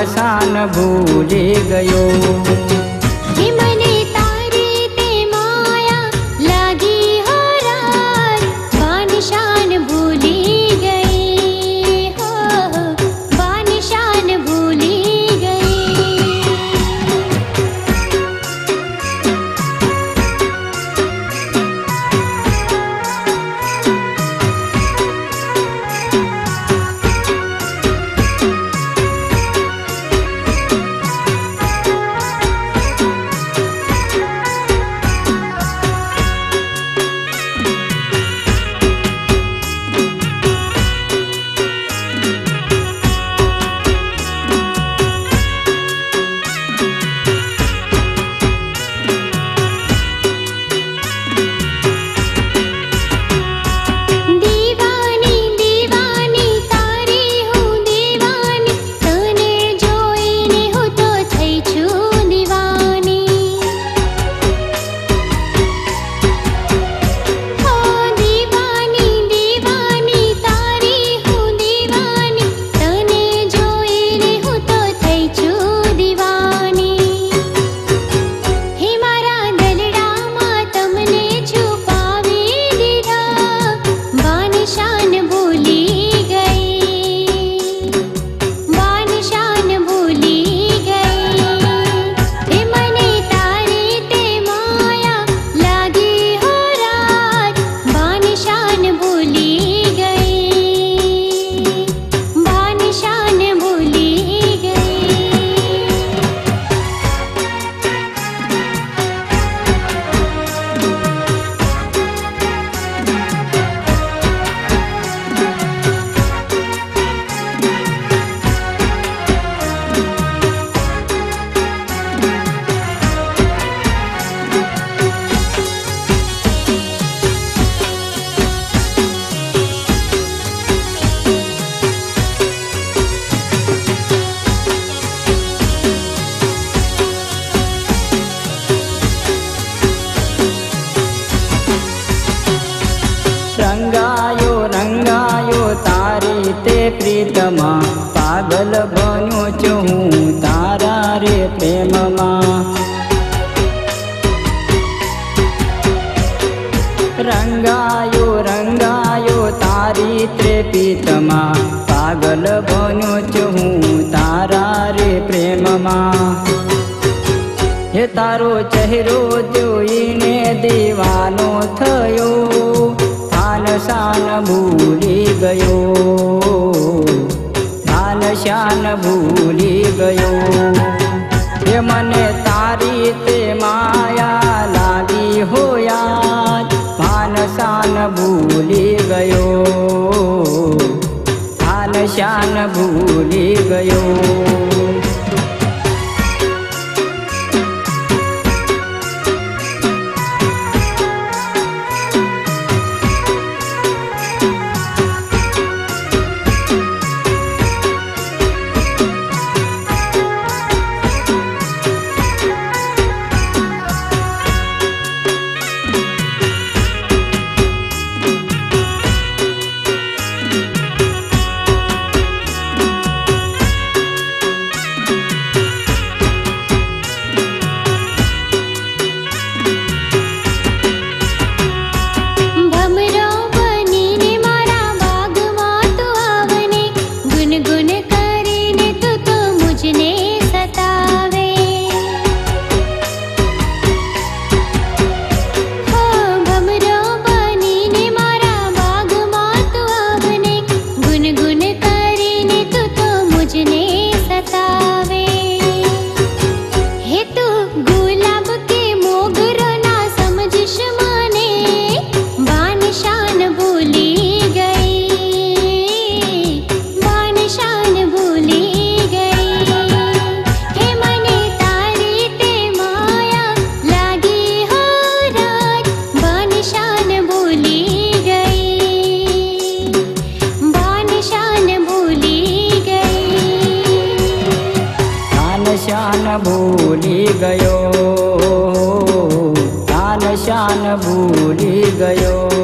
शान भूली गयो। रंगायो रंगायो तारी ते प्रीतमा, पागल बन्यो छुं हूँ तारा रे प्रेममा। रंगायो रंगायो तारी ते प्रीतमा, पागल बन्यो छुं हूँ तारा रे प्रेममा। हे तारो चेहरो जोईने दीवानो थयो, शान भूली गयो, भान शान भूली गयो। ये मने तारी ते माया लागी हो याद, भान शान भूली गयो, भान शान भूली गयो। भूली गयो, शान शान भूली गयो।